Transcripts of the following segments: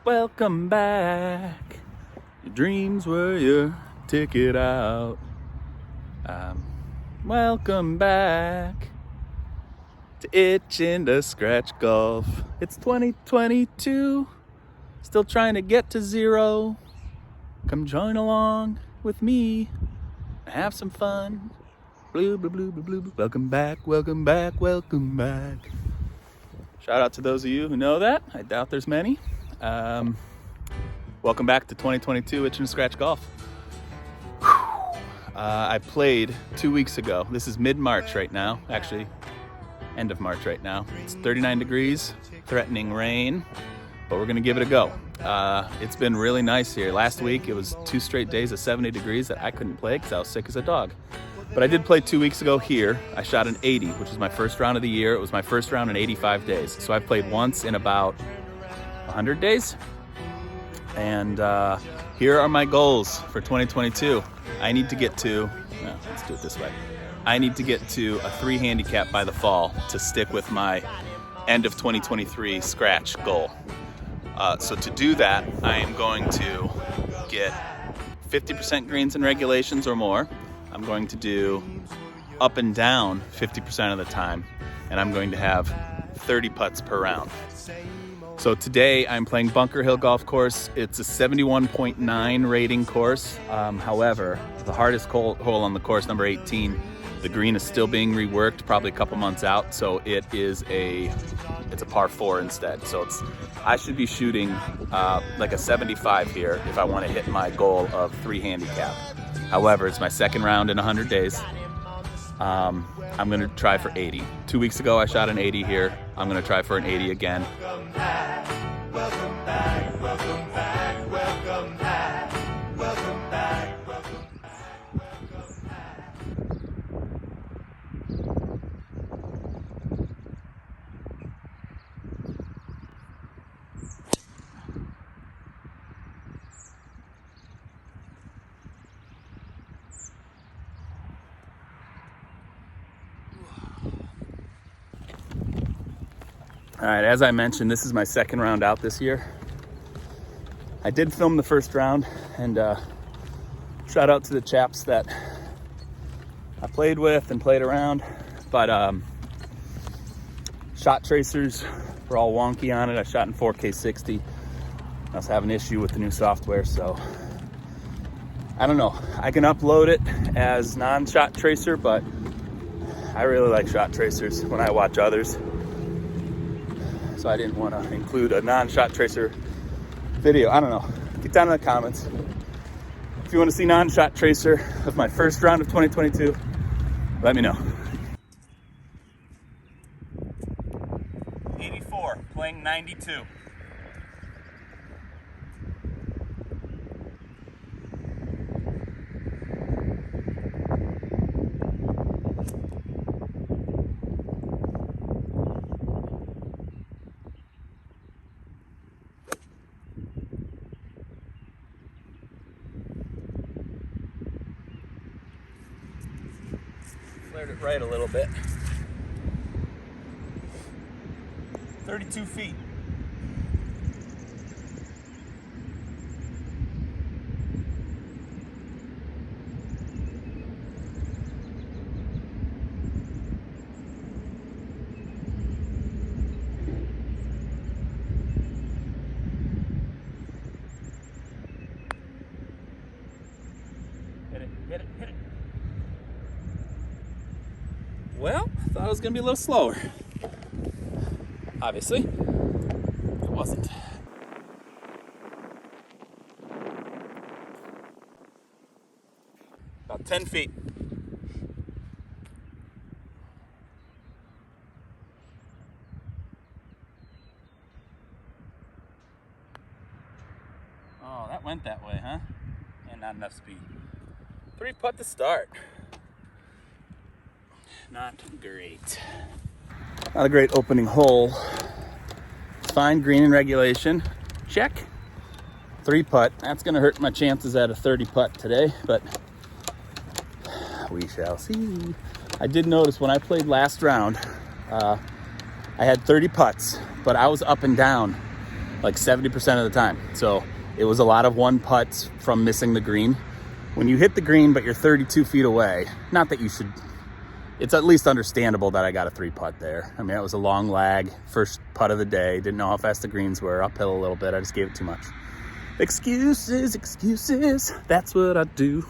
Welcome back. Your dreams were your ticket out. Welcome back to Itching to Scratch Golf. It's 2022. Still trying to get to zero. Come join along with me. Have some fun. Blue, blue, blue, blue, blue. Welcome back, welcome back, welcome back. Shout out to those of you who know that. I doubt there's many. Welcome back to 2022 Itching to Scratch Golf. I played 2 weeks ago. This is mid-March right now. Actually, end of March right now. It's 39 degrees, threatening rain, but we're gonna give it a go. It's been really nice here. Last week, it was 2 straight days of 70 degrees that I couldn't play because I was sick as a dog. But I did play 2 weeks ago here. I shot an 80, which is my first round of the year. It was my first round in 85 days. So I've played once in about 100 days. And here are my goals for 2022. I need to get to, let's do it this way. I need to get to a 3 handicap by the fall to stick with my end of 2023 scratch goal. So to do that, I am going to get 50% greens and regulations or more. I'm going to do up and down 50% of the time, and I'm going to have 30 putts per round. So today I'm playing Bunker Hill Golf Course. It's a 71.9 rating course. However, the hardest hole on the course, number 18, the green is still being reworked, probably a couple months out. So it's a par 4 instead. So I should be shooting like a 75 here if I want to hit my goal of 3 handicap. However, it's my second round in 100 days. I'm gonna try for 80. 2 weeks ago, I shot an 80 here. I'm gonna try for an 80 again. Welcome back, welcome back, welcome back, welcome back, welcome back, welcome All right, as I mentioned, this is my second round out this year. I did film the first round, and shout out to the chaps that I played with and played around, but shot tracers were all wonky on it. I shot in 4K 60. I was having an issue with the new software, so I don't know. I can upload it as non-shot tracer, but I really like shot tracers when I watch others. So I didn't want to include a non-shot tracer video. I don't know. Get down in the comments if you want to see non-shot tracer of my first round of 2022. Let me know. 84, playing 92. Flared it right a little bit. 32 feet. Hit it, hit it, hit it. Well, thought it was gonna be a little slower. Obviously, it wasn't. About 10 feet. Oh, that went that way, huh? And not enough speed. 3 putt to start. Not great. Not a great opening hole. It's fine, green and regulation. Check. 3 putt. That's gonna hurt my chances at a 30 putt today, but we shall see. I did notice when I played last round, I had 30 putts, but I was up and down like 70% of the time. So it was a lot of one putts from missing the green. When you hit the green, but you're 32 feet away, not that you should, it's at least understandable that I got a 3-putt there. I mean, it was a long lag, first putt of the day. Didn't know how fast the greens were, uphill a little bit. I just gave it too much. Excuses, excuses, that's what I do.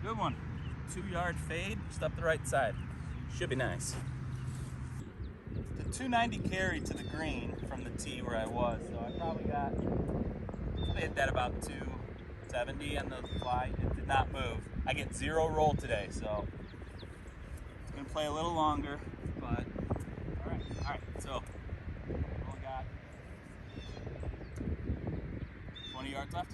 Good one. 2-yard fade, just up the right side. Should be nice. The 290 carry to the green from the tee where I was, so I probably hit that about 270 on the fly. It did not move. I get 0 roll today, so it's gonna play a little longer, but all right. So only got 20 yards left.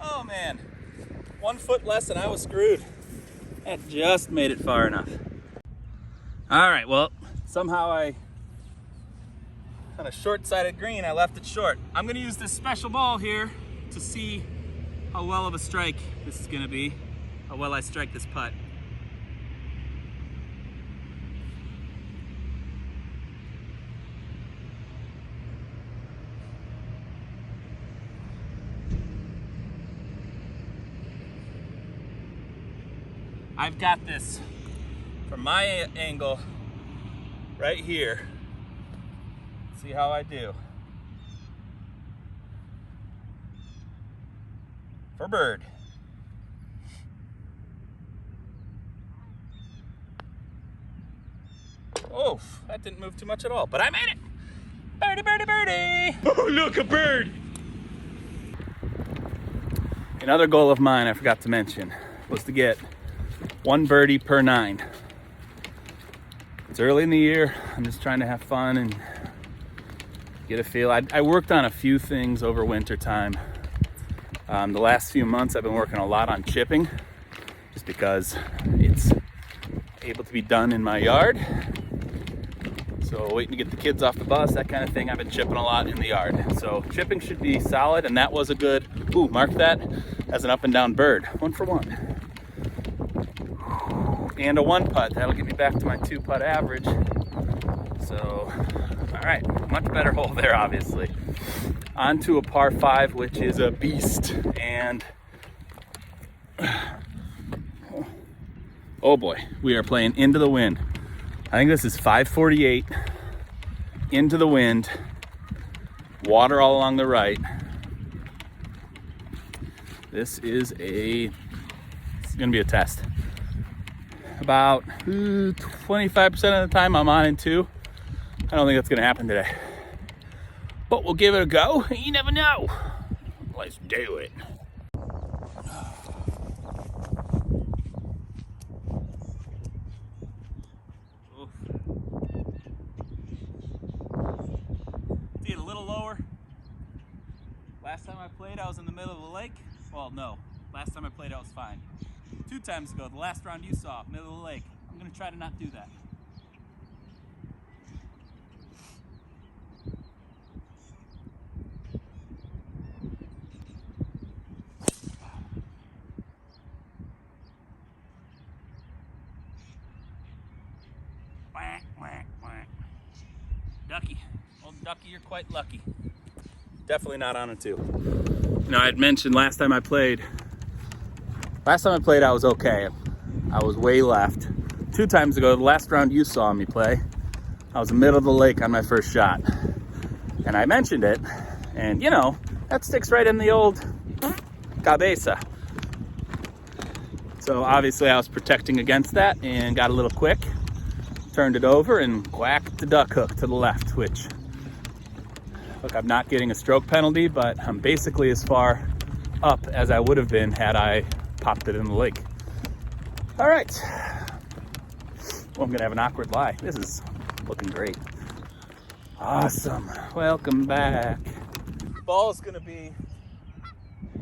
Oh man, 1 foot less and I was screwed. That just made it far enough. All right, well, somehow on a short-sided green, I left it short. I'm gonna use this special ball here to see how well of a strike this is gonna be, how well I strike this putt. I've got this from my angle right here. See how I do. For bird. Oh, that didn't move too much at all, but I made it. Birdie, birdie, birdie. Oh, look, a bird! Another goal of mine I forgot to mention was to get 1 birdie per 9. It's early in the year. I'm just trying to have fun and get a feel. I worked on a few things over winter time. The last few months I've been working a lot on chipping just because it's able to be done in my yard. So waiting to get the kids off the bus, that kind of thing. I've been chipping a lot in the yard. So chipping should be solid, and that was a good, mark that as an up and down bird. 1 for 1. And a 1 putt. That'll get me back to my 2 putt average. So, all right, much better hole there, obviously. On to a par 5, which is a beast. And oh boy, we are playing into the wind. I think this is 548, into the wind, water all along the right. This is gonna be a test. About 25% of the time I'm on in 2. I don't think that's gonna happen today. But we'll give it a go. You never know. Let's do it. See it a little lower. Last time I played, I was in the middle of the lake. Well, no. Last time I played, I was fine. 2 times ago, the last round you saw, middle of the lake. I'm gonna try to not do that. Quack, quack, quack. Ducky. Old Ducky, you're quite lucky. Definitely not on a 2. You know, I had mentioned last time I played, I was okay. I was way left. 2 times ago, the last round you saw me play, I was in the middle of the lake on my first shot. And I mentioned it, and you know, that sticks right in the old cabeza. So obviously I was protecting against that and got a little quick, turned it over and whacked the duck hook to the left, which, look, I'm not getting a stroke penalty, but I'm basically as far up as I would have been had I popped it in the lake. All right. Well, I'm gonna have an awkward lie. This is looking great. Awesome. Welcome back. Ball is going to be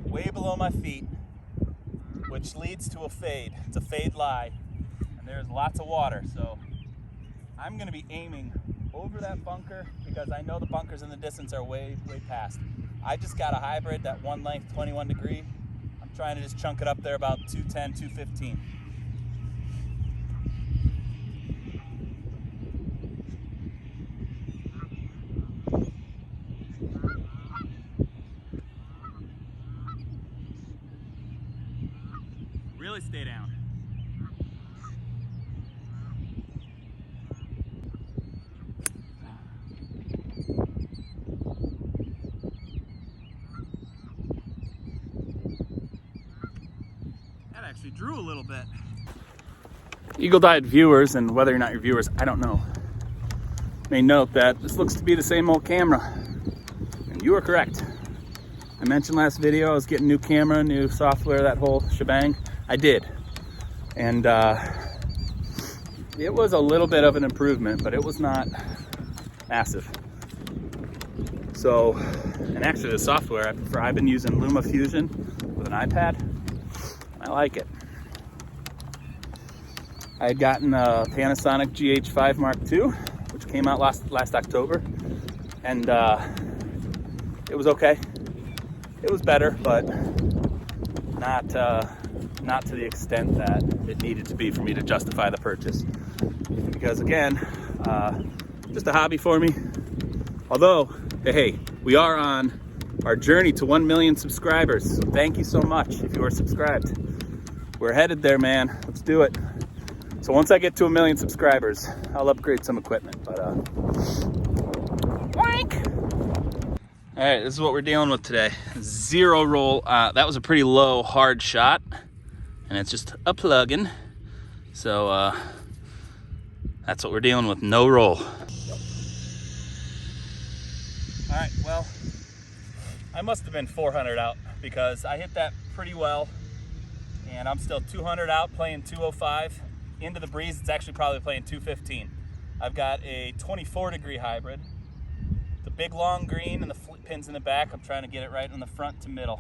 way below my feet, which leads to a fade. It's a fade lie, and there's lots of water, so I'm going to be aiming over that bunker because I know the bunkers in the distance are way past. I just got a hybrid, that one length, 21 degree. I'm trying to just chunk it up there about 210, 215. Really stay down. That actually drew a little bit. Eagle-eyed viewers, and whether or not you're viewers, I don't know, may note that this looks to be the same old camera. And you are correct. I mentioned last video I was getting new camera, new software, that whole shebang. I did. And it was a little bit of an improvement, but it was not massive. So, and actually the software I prefer, I've been using LumaFusion with an iPad. I like it. I had gotten a Panasonic GH5 Mark II, which came out last October, and it was okay. It was better, but not to the extent that it needed to be for me to justify the purchase. Because again, just a hobby for me. Although, hey, we are on our journey to 1 million subscribers. So thank you so much if you are subscribed. We're headed there, man. Let's do it. So once I get to 1 million subscribers, I'll upgrade some equipment. But wank! All right, this is what we're dealing with today. Zero roll. That was a pretty low, hard shot, and it's just a plug-in. So that's what we're dealing with. No roll. All right, well, I must have been 400 out because I hit that pretty well, and I'm still 200 out playing 205. Into the breeze, it's actually probably playing 215. I've got a 24 degree hybrid. The big long green and the flip pins in the back. I'm trying to get it right in the front to middle.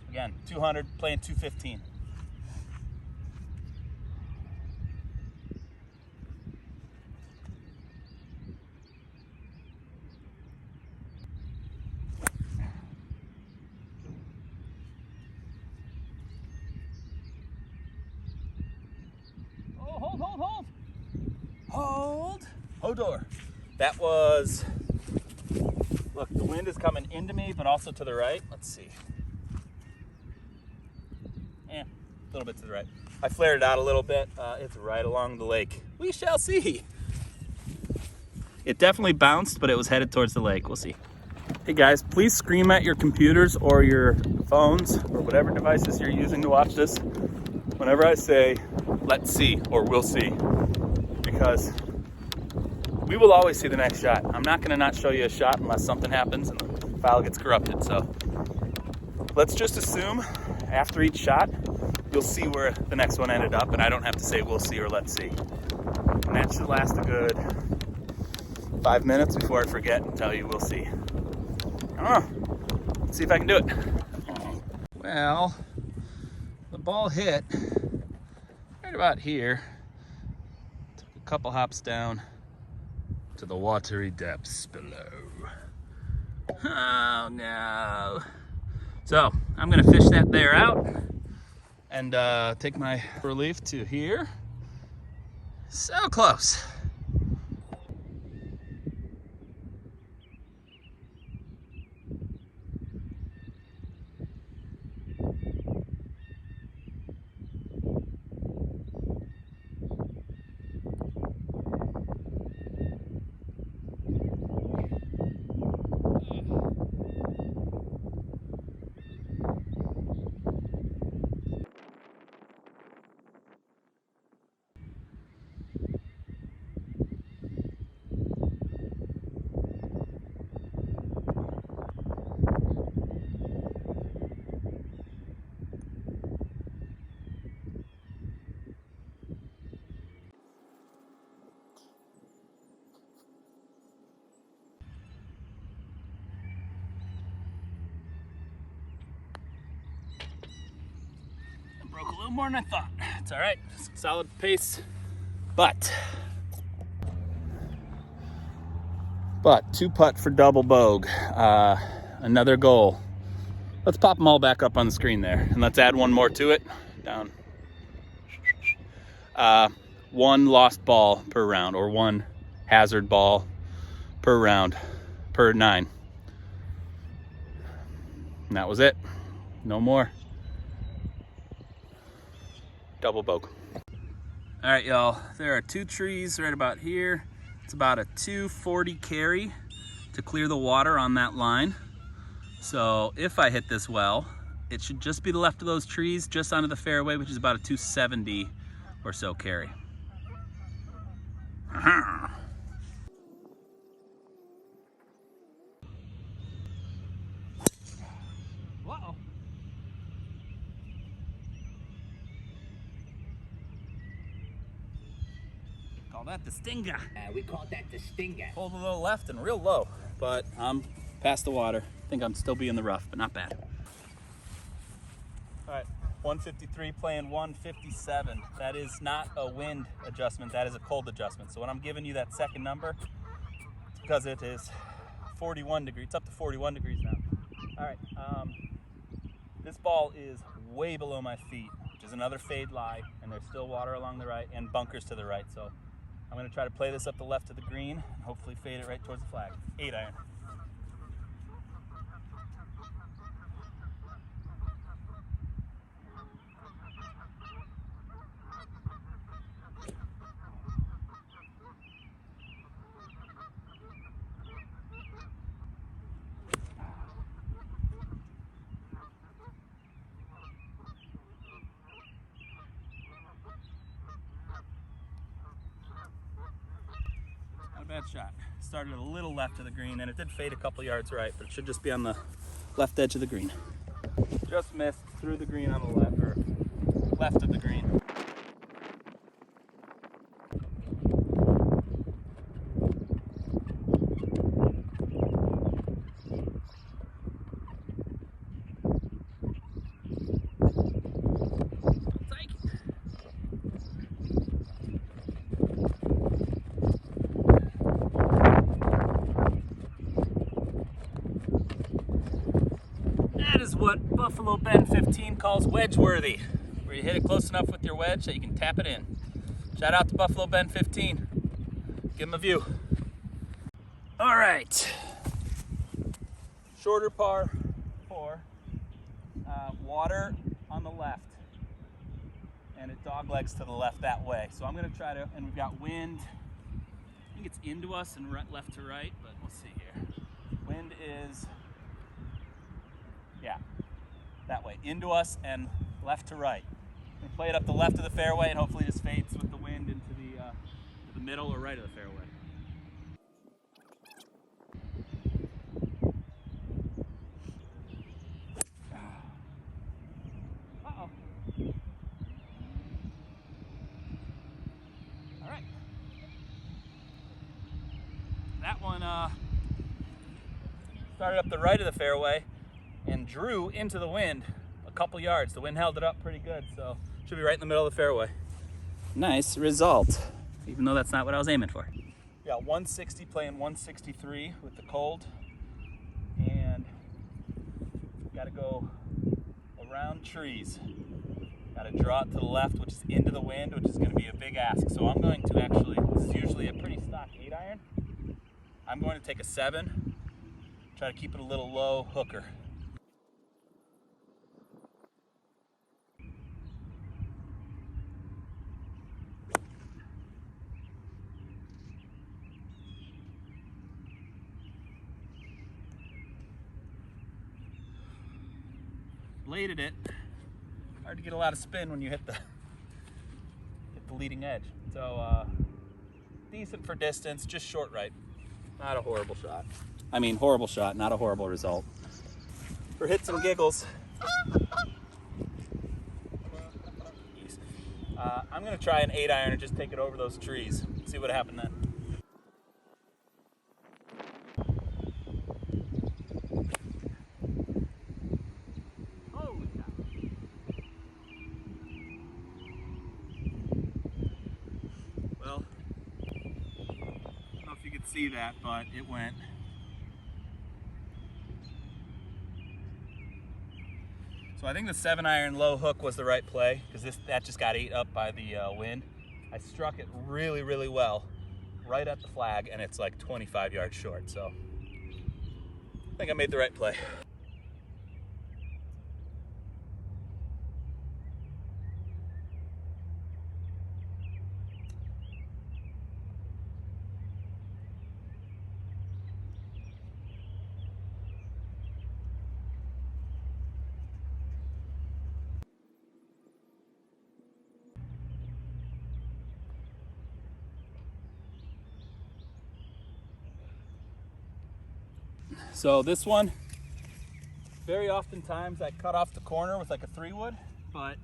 Again, 200 playing 215. Hold. Hodor. That was, look, the wind is coming into me, but also to the right. Let's see. A little bit to the right. I flared it out a little bit. It's right along the lake. We shall see. It definitely bounced, but it was headed towards the lake. We'll see. Hey guys, please scream at your computers or your phones or whatever devices you're using to watch this whenever I say, let's see, or we'll see. Because we will always see the next shot. I'm not gonna not show you a shot unless something happens and the file gets corrupted. So let's just assume after each shot, you'll see where the next one ended up, and I don't have to say we'll see or let's see. And that should last a good 5 minutes before I forget and tell you we'll see. Let's see if I can do it. Well, the ball hit right about here. Took a couple hops down to the watery depths below. Oh no. So I'm gonna fish that there out and take my relief to here. So close. little more than I thought. It's all right, solid pace, but 2-putt for double bogue. Another goal. Let's pop them all back up on the screen there, and let's add one more to it. Down. One lost ball per round, or one hazard ball per round, per 9. And that was it. No more. Double bogue. All right, y'all. There are 2 trees right about here. It's about a 240 carry to clear the water on that line. So if I hit this well, it should just be the left of those trees, just onto the fairway, which is about a 270 or so carry. Whoa. Call that the stinger. We call that the stinger. Pulled a little left and real low, but I'm past the water. I think I'm still being the rough, but not bad. All right, 153 playing 157. That is not a wind adjustment, that is a cold adjustment. So when I'm giving you that second number, it's because it is 41 degrees. It's up to 41 degrees now. All right, this ball is way below my feet, which is another fade lie, and there's still water along the right and bunkers to the right. So I'm gonna try to play this up the left of the green and hopefully fade it right towards the flag. 8 iron. Bad shot. Started a little left of the green, and it did fade a couple yards right, but it should just be on the left edge of the green. Just missed through the green on the left, or left of the green. That is what Buffalo Bend 15 calls wedge-worthy, where you hit it close enough with your wedge that you can tap it in. Shout out to Buffalo Bend 15. Give them a view. All right. Shorter par 4. Water on the left. And it dog legs to the left that way. So I'm going to try to, and we've got wind. I think it's into us and left to right, but we'll see here. Wind is... yeah, that way, into us and left to right. We play it up the left of the fairway and hopefully just fades with the wind into the middle or right of the fairway. Uh-oh. All right. That one started up the right of the fairway and drew into the wind a couple yards. The wind held it up pretty good, so should be right in the middle of the fairway. Nice result, even though that's not what I was aiming for. Yeah, 160 playing 163 with the cold, and got to go around trees. Got to draw it to the left, which is into the wind, which is going to be a big ask. So I'm going to actually, this is usually a pretty stock 8 iron. I'm going to take a 7, try to keep it a little low hooker. Bladed it. Hard to get a lot of spin when you hit the leading edge. So decent for distance, just short right. Not a horrible shot. I mean, horrible shot, not a horrible result. For hits and giggles, I'm gonna try an 8 iron and just take it over those trees. See what happened then. see that, but it went. So I think the 7-iron low hook was the right play because that just got ate up by the wind. I struck it really, really well right at the flag, and it's like 25 yards short. So I think I made the right play. So this one, very oftentimes I cut off the corner with like a 3-wood, but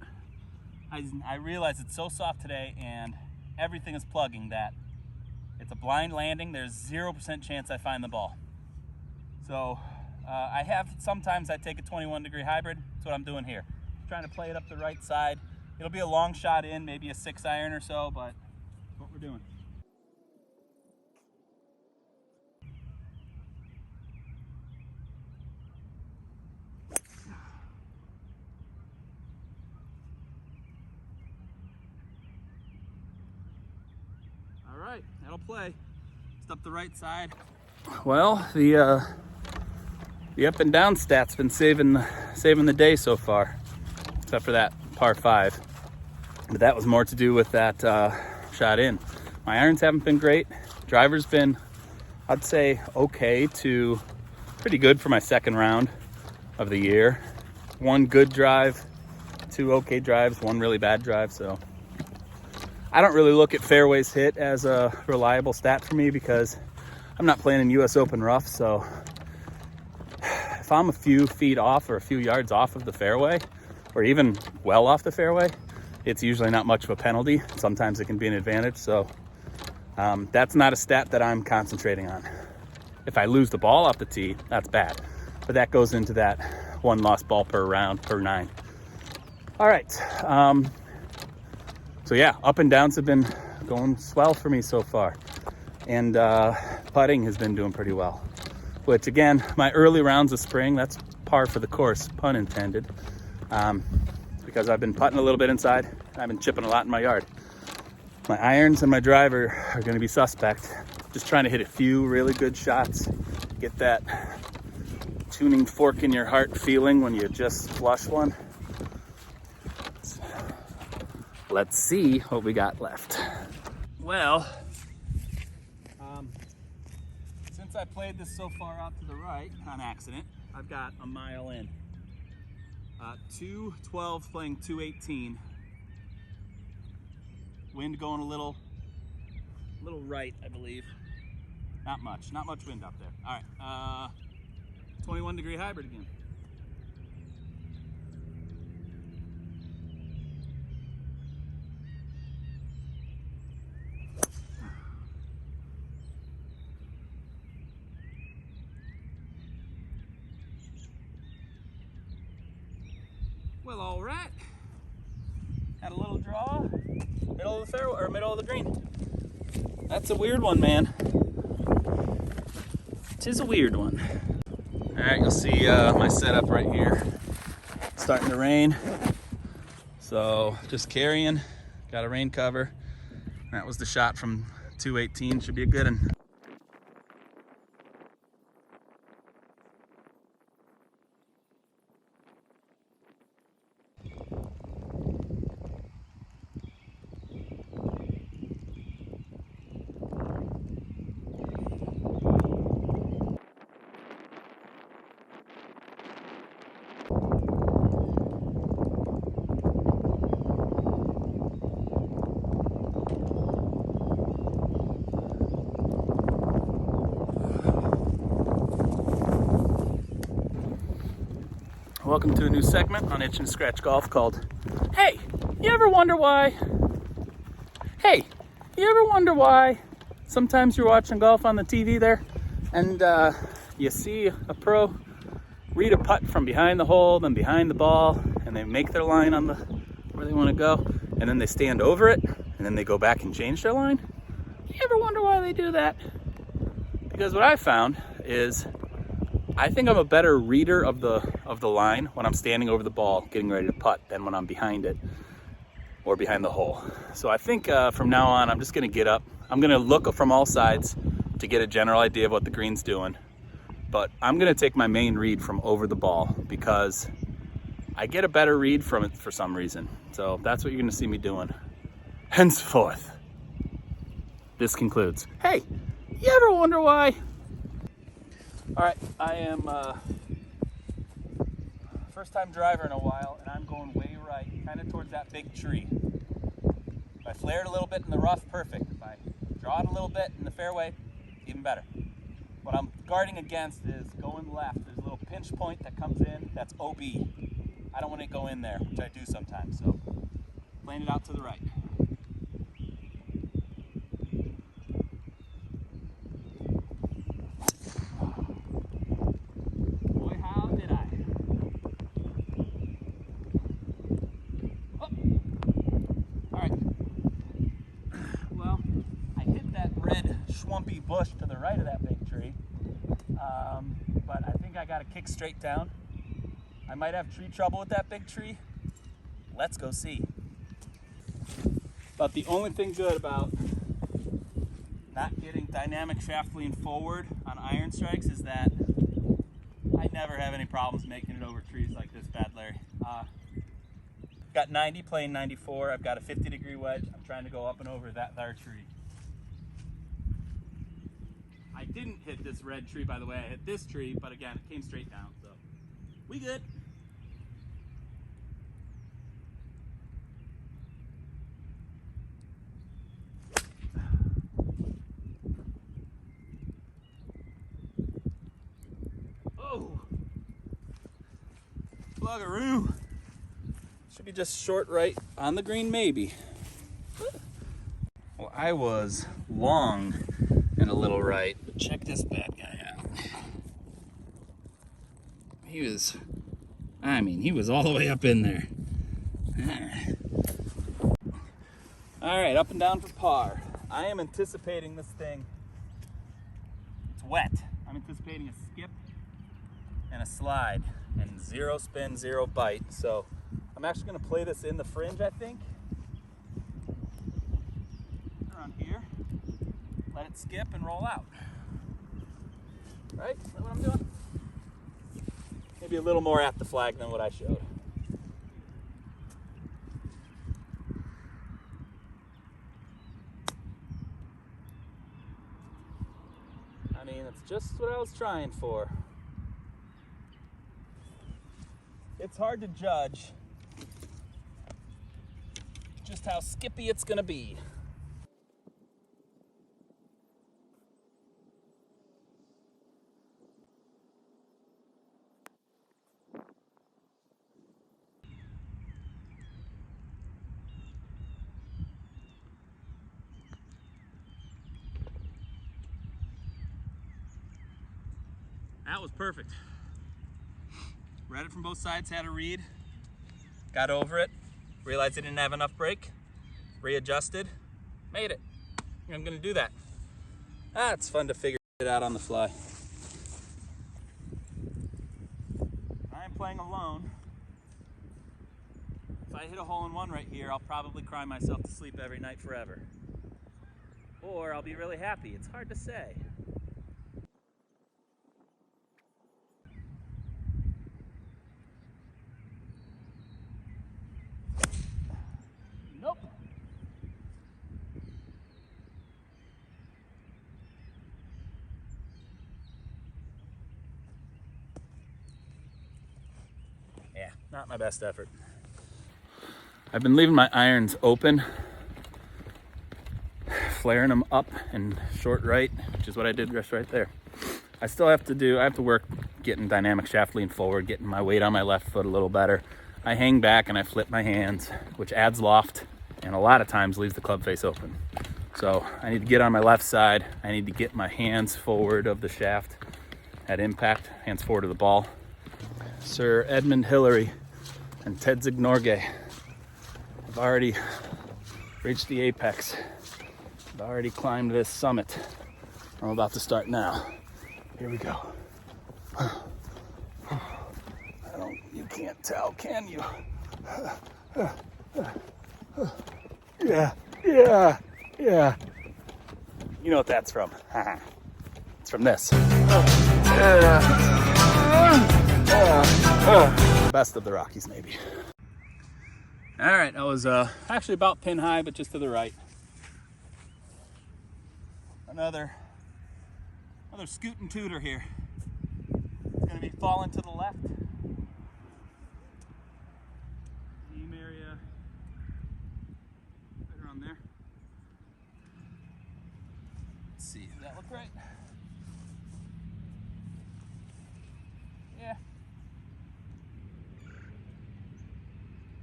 I realize it's so soft today and everything is plugging that it's a blind landing. There's 0% chance I find the ball. So sometimes I take a 21-degree hybrid. That's what I'm doing here. Trying to play it up the right side. It'll be a long shot in, maybe a 6-iron or so, but that's what we're doing. All right, that'll play. Just up the right side. Well, the up and down stat's been saving the day so far, except for that par 5. But that was more to do with that shot in. My irons haven't been great. Driver's been, I'd say, okay to pretty good for my second round of the year. 1 good drive, 2 okay drives, 1 really bad drive. So I don't really look at fairways hit as a reliable stat for me because I'm not playing in US Open rough. So if I'm a few feet off or a few yards off of the fairway, or even well off the fairway, it's usually not much of a penalty. Sometimes it can be an advantage. So that's not a stat that I'm concentrating on. If I lose the ball off the tee, that's bad. But that goes into that 1 lost ball per round per 9. All right. So yeah, up and downs have been going swell for me so far. And putting has been doing pretty well. Which again, my early rounds of spring, that's par for the course, pun intended. Because I've been putting a little bit inside. I've been chipping a lot in my yard. My irons and my driver are going to be suspect. Just trying to hit a few really good shots. Get that tuning fork in your heart feeling when you just flush one. Let's see what we got left. Well, since I played this so far out to the right on accident, I've got a mile in. 212 playing 218. Wind going a little right, I believe. Not much wind up there. All right, 21-degree hybrid again. Well, all right. Had a little draw, middle of the fairway or middle of the green. That's a weird one, man. Tis a weird one. All right, you'll see my setup right here. It's starting to rain, so just carrying. Got a rain cover. That was the shot from 218. Should be a good one. Welcome to a new segment on Itch and Scratch Golf called Hey, you ever wonder why? Hey, you ever wonder why sometimes you're watching golf on the TV there and you see a pro read a putt from behind the hole, then behind the ball, and they make their line on the where they want to go, and then they stand over it, and then they go back and change their line? You ever wonder why they do that? Because what I found is I think I'm a better reader of the line when I'm standing over the ball getting ready to putt than when I'm behind it or behind the hole. So I think from now on I'm just gonna get up. I'm gonna look from all sides to get a general idea of what the green's doing. But I'm gonna take my main read from over the ball because I get a better read from it for some reason. So that's what you're gonna see me doing. Henceforth, this concludes. Hey, you ever wonder why? All right, I am first time driver in a while, and I'm going way right, kind of towards that big tree. If I flare it a little bit in the rough, perfect. If I draw it a little bit in the fairway, even better. What I'm guarding against is going left. There's a little pinch point that comes in, that's OB. I don't want to go in there, which I do sometimes, so playing it out to the right. Boy, how did I? Oh. All right. Well, I hit that red swampy bush to the right of that big tree, but I think I got to kick straight down. I might have tree trouble with that big tree. Let's go see. But the only thing good about not getting dynamic shaft lean forward on iron strikes is that I never have any problems making it over trees like this, Bad Larry. Got 90 playing 94. I've got a 50-degree wedge. I'm trying to go up and over that there tree. I didn't hit this red tree, by the way. I hit this tree, but again, it came straight down, so we good. Oh, buggeroo. Should be just short right on the green, maybe. Well, I was long and a little right, but check this bad guy out. He was all the way up in there. All right, up and down for par. I am anticipating this thing. It's wet. I'm anticipating a skip and a slide and 0 spin, 0 bite. So I'm actually gonna play this in the fringe, I think. Around here, let it skip and roll out. Right, is that what I'm doing? Maybe a little more at the flag than what I showed. I mean, it's just what I was trying for. It's hard to judge just how skippy it's gonna be. That was perfect. Read it from both sides, had a read, got over it, realized I didn't have enough brake, readjusted, made it. I'm gonna do that. It's fun to figure it out on the fly. I'm playing alone. If I hit a hole-in-one right here, I'll probably cry myself to sleep every night forever. Or I'll be really happy. It's hard to say. Nope. Yeah, not my best effort. I've been leaving my irons open, flaring them up and short right, which is what I did just right there. I have to work getting dynamic shaft lean forward, getting my weight on my left foot a little better. I hang back and I flip my hands, which adds loft and a lot of times leaves the club face open. So I need to get on my left side. I need to get my hands forward of the shaft at impact, hands forward of the ball. Sir Edmund Hillary and Ted Zignorge have already reached the apex. I've already climbed this summit I'm about to start now. Here we go. You can't tell, can you? Yeah. You know what that's from. It's from this. Best of the Rockies, maybe. All right, I was actually about pin high, but just to the right. Another scootin' tooter here. It's gonna be falling to the left. Beam area right around there. Let's see, does that look right? Yeah.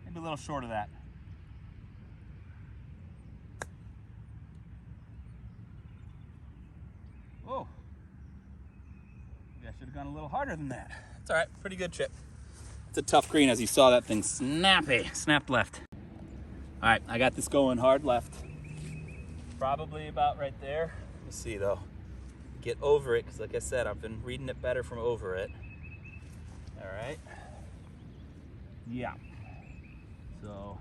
Maybe a little short of that. Whoa. Maybe I should have gone a little harder than that. It's all right, pretty good chip. It's a tough green, as you saw that thing snapped left. All right, I got this going hard left. Probably about right there. Let's see though. Get over it, because like I said, I've been reading it better from over it. All right. Yeah. So.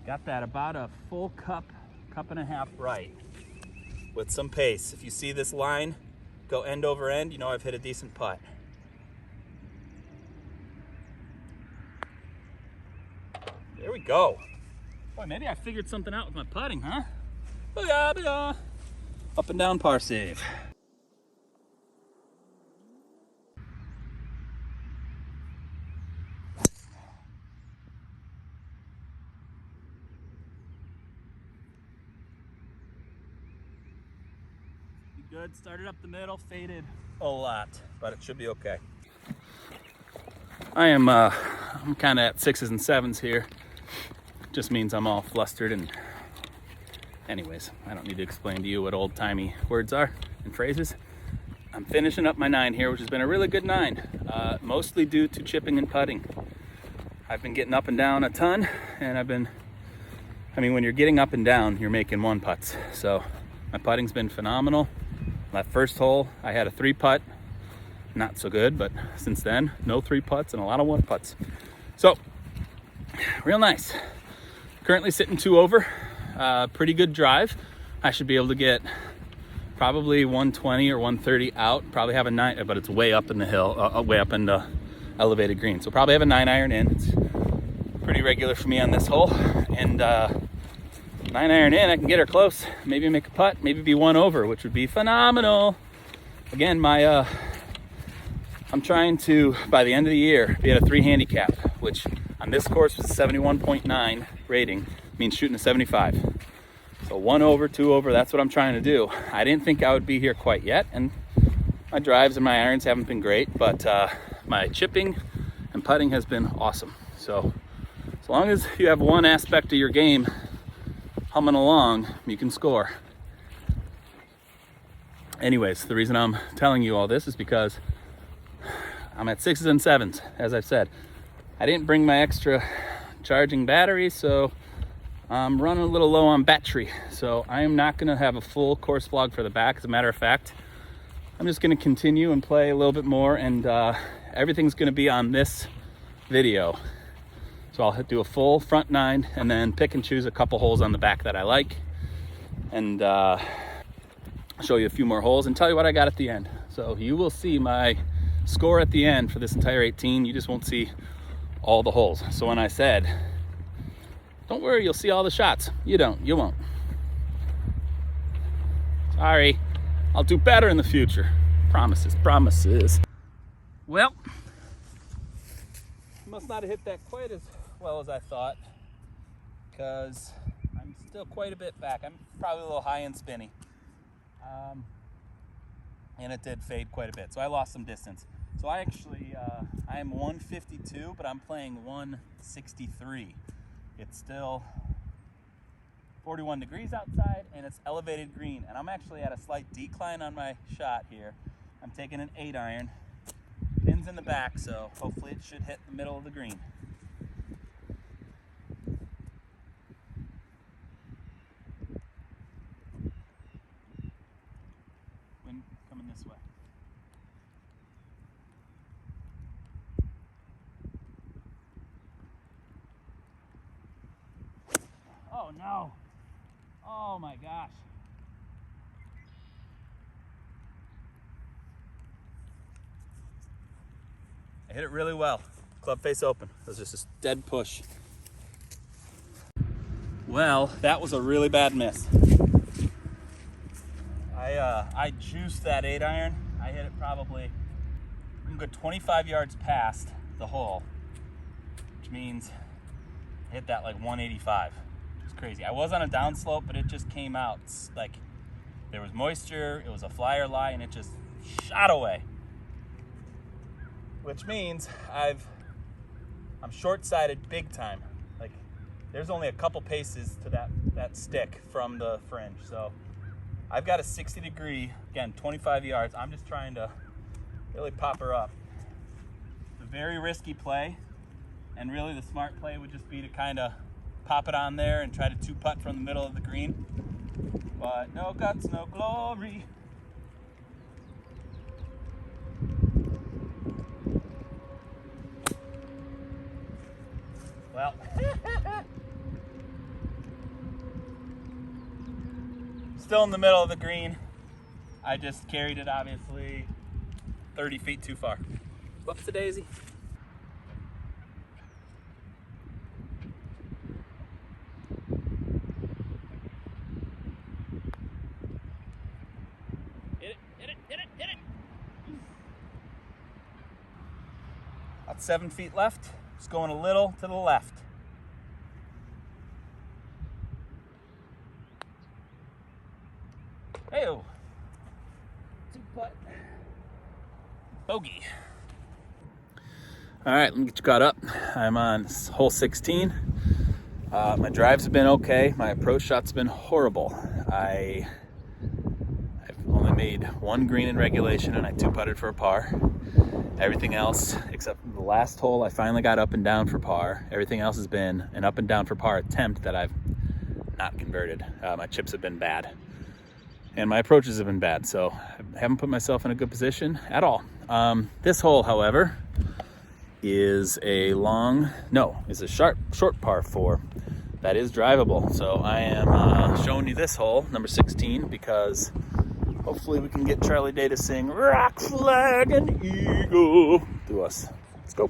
Got that about a full cup and a half right. With some pace. If you see this line go end over end, you know I've hit a decent putt. There we go. Boy, maybe I figured something out with my putting, huh? Booyah, booyah. Up and down par save. Good, started up the middle, faded a lot, but it should be okay. I'm kind of at 6s and 7s here. Just means I'm all flustered, and anyways, I don't need to explain to you what old-timey words are and phrases. I'm finishing up my 9 here, which has been a really good 9, mostly due to chipping and putting. I've been getting up and down a ton, and when you're getting up and down, you're making 1 putts. So my putting's been phenomenal. That first hole, I had a 3 putt, not so good, but since then, no 3 putts and a lot of 1 putts. So, real nice. Currently sitting 2 over, pretty good drive. I should be able to get probably 120 or 130 out, probably have a 9, but it's way up in the hill, way up in the elevated green. So probably have a 9 iron in. It's pretty regular for me on this hole. And 9 iron in, I can get her close, maybe make a putt, maybe be 1 over, which would be phenomenal. Again, I'm trying to, by the end of the year, be at a 3 handicap, which on this course was a 71.9 rating, means shooting a 75. So 1 over, 2 over, that's what I'm trying to do. I didn't think I would be here quite yet, and my drives and my irons haven't been great, but my chipping and putting has been awesome. So as long as you have one aspect of your game humming along, you can score. Anyways, the reason I'm telling you all this is because I'm at 6s and 7s, as I've said. I didn't bring my extra charging battery, so I'm running a little low on battery. So I am not gonna have a full course vlog for the back. As a matter of fact, I'm just gonna continue and play a little bit more, and everything's gonna be on this video. So I'll do a full front 9 and then pick and choose a couple holes on the back that I like, and show you a few more holes and tell you what I got at the end. So you will see my score at the end for this entire 18. You just won't see all the holes. So when I said, don't worry, you'll see all the shots, you won't. Sorry, I'll do better in the future. Promises. Well, must not have hit that quite as well as I thought, because I'm still quite a bit back. I'm probably a little high and spinny. And it did fade quite a bit, so I lost some distance. So I actually, I am 152, but I'm playing 163. It's still 41 degrees outside, and it's elevated green. And I'm actually at a slight decline on my shot here. I'm taking an 8 iron. Pins in the back, so hopefully it should hit the middle of the green. no. Oh my gosh. I hit it really well. Club face open. It was just a dead push. Well, that was a really bad miss. I juiced that 8-iron. I hit it probably a good 25 yards past the hole, which means I hit that like 185. It's crazy. I was on a downslope, but it just came out. It's like there was moisture, it was a flyer lie, and it just shot away. Which means I'm short-sighted big time. Like there's only a couple paces to that stick from the fringe. So I've got a 60-degree, again, 25 yards. I'm just trying to really pop her up. It's a very risky play, and really the smart play would just be to kind of pop it on there and try to two-putt from the middle of the green. But no guts, no glory. Well, still in the middle of the green. I just carried it obviously 30 feet too far. Whoops a daisy. Hit it, hit it, hit it, hit it. About 7 feet left. Just going a little to the left. Hey-o. Two-putt. Bogey. All right, let me get you caught up. I'm on hole 16. My drives have been okay. My approach shot's been horrible. I've only made one green in regulation, and I two-putted for a par. Everything else, except the last hole, I finally got up and down for par. Everything else has been an up and down for par attempt that I've not converted. My chips have been bad, and my approaches have been bad, so I haven't put myself in a good position at all. This hole, however, is a short par 4 that is drivable. So I am showing you this hole, number 16, because hopefully we can get Charlie Day to sing "Rock, Flag, and Eagle" to us. Let's go.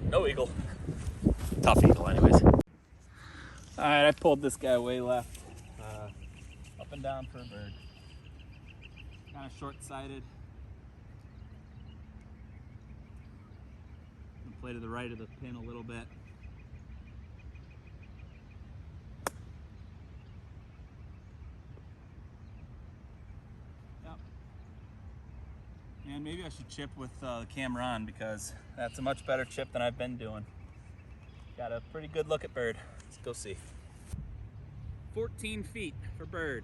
No eagle. Tough eagle anyways. All right, I pulled this guy way left. Up and down for a bird. Kind of short-sighted. Play to the right of the pin a little bit. Yep. And maybe I should chip with the camera on, because that's a much better chip than I've been doing. Got a pretty good look at bird. Let's go see. 14 feet for bird.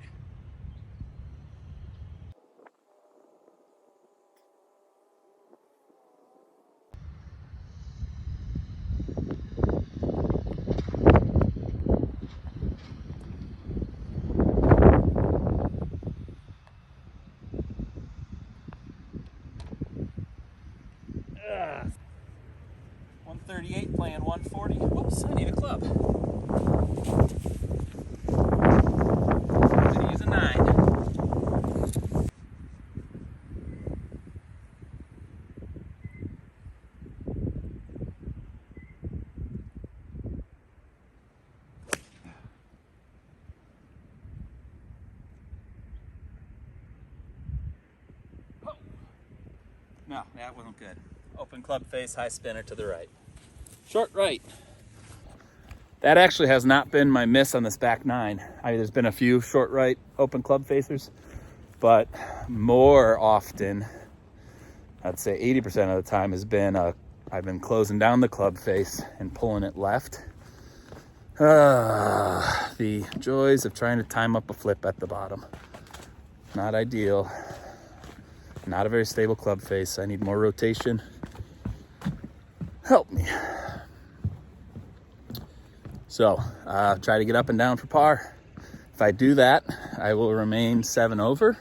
Ugh. 138 playing 140. Whoops, I need a club. I'm gonna use a 9. Oh. No, that wasn't good. Open club face, high spinner to the right. Short right. That actually has not been my miss on this back 9. There's been a few short right open club facers, but more often, I'd say 80% of the time, has been I've been closing down the club face and pulling it left. The joys of trying to time up a flip at the bottom. Not ideal. Not a very stable club face. I need more rotation. Help me. So, try to get up and down for par. If I do that, I will remain 7 over,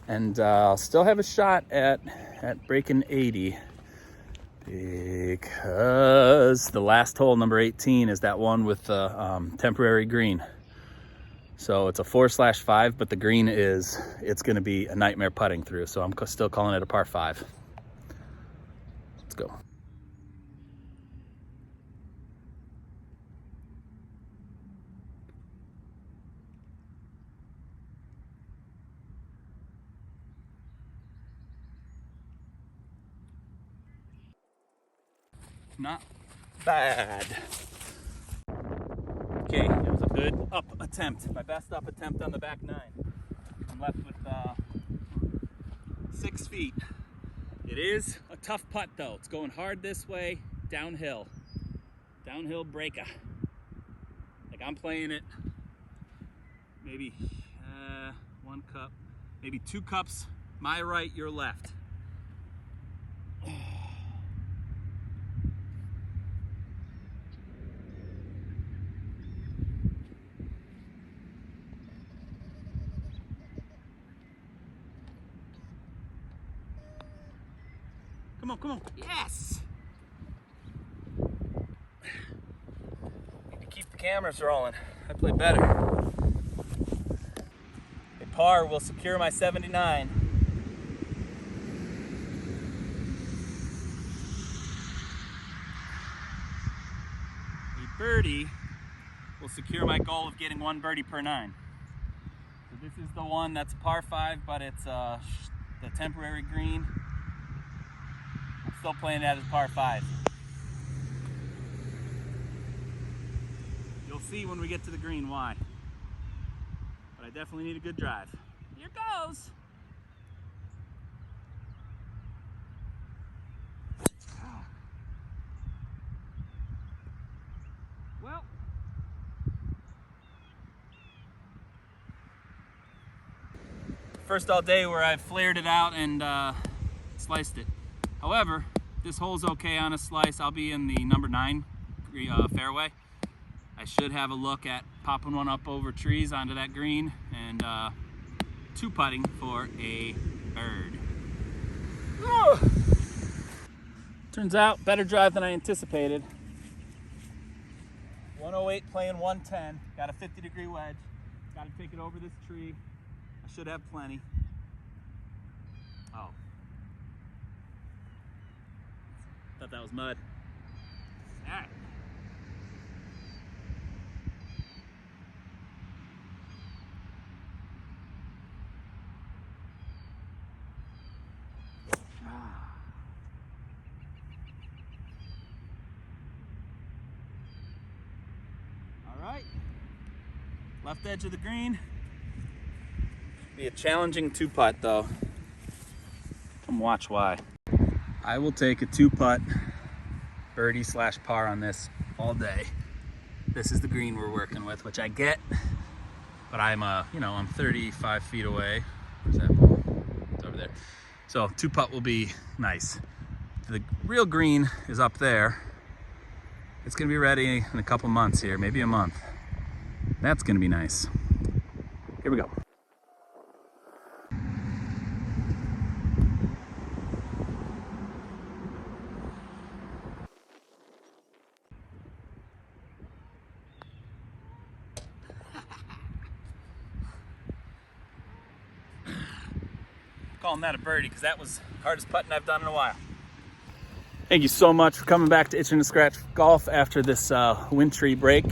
and I'll still have a shot at breaking 80, because the last hole, number 18, is that one with the temporary green. So it's a 4/5, but the green it's going to be a nightmare putting through. So I'm still calling it a par 5. Let's go. Not bad. Okay, it was a good up attempt. My best up attempt on the back 9. I'm left with 6 feet. It is a tough putt though. It's going hard this way, downhill. Downhill breaker. Like I'm playing it maybe 1 cup, maybe 2 cups, my right, your left. Come on, come on. Yes! Need to keep the cameras rolling. I play better. A par will secure my 79. A birdie will secure my goal of getting 1 birdie per 9. So this is the one that's a par 5, but it's the temporary green. Still playing that as par 5. You'll see when we get to the green why. But I definitely need a good drive. Here goes. Well. First all day where I flared it out and sliced it. However, this hole's okay on a slice. I'll be in the number 9 fairway. I should have a look at popping one up over trees onto that green and 2-putting for a bird. Turns out, better drive than I anticipated. 108 playing 110. Got a 50-degree wedge. Got to take it over this tree. I should have plenty. Oh. Thought that was mud. All right. All right. Left edge of the green. Be a challenging 2-putt though. Come watch why. I will take a 2-putt birdie / par on this all day. This is the green we're working with, which I get, but I'm I'm 35 feet away. Where's that ball? It's over there. So 2-putt will be nice. The real green is up there. It's gonna be ready in a couple months here, maybe a month. That's gonna be nice. Here we go. Calling that a birdie because that was the hardest putting I've done in a while. Thank you so much for coming back to Itching to Scratch Golf after this wintry break.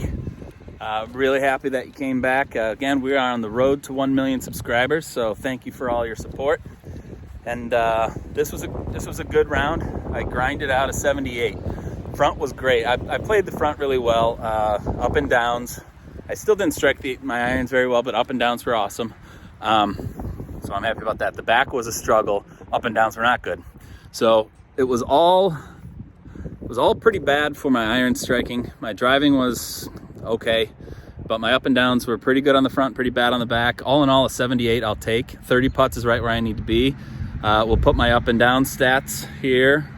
Really happy that you came back. Again, we are on the road to 1 million subscribers, so thank you for all your support. And this was a good round. I grinded out a 78. Front was great. I played the front really well. Up and downs. I still didn't strike my irons very well, but up and downs were awesome. So I'm happy about that. The back was a struggle. Up and downs were not good. So it was all pretty bad for my iron striking. My driving was okay, but my up and downs were pretty good on the front, pretty bad on the back. All in all, a 78 I'll take. 30 putts is right where I need to be. We'll put my up and down stats here.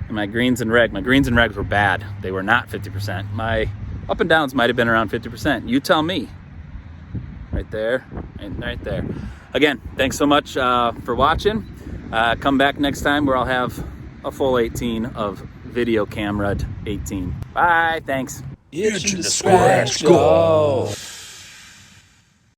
And my greens and regs were bad. They were not 50%. My up and downs might have been around 50%. You tell me. Right there, and right there. Again, thanks so much for watching. Come back next time where I'll have a full 18 of video camera 18. Bye, thanks. Itching to scratch, go.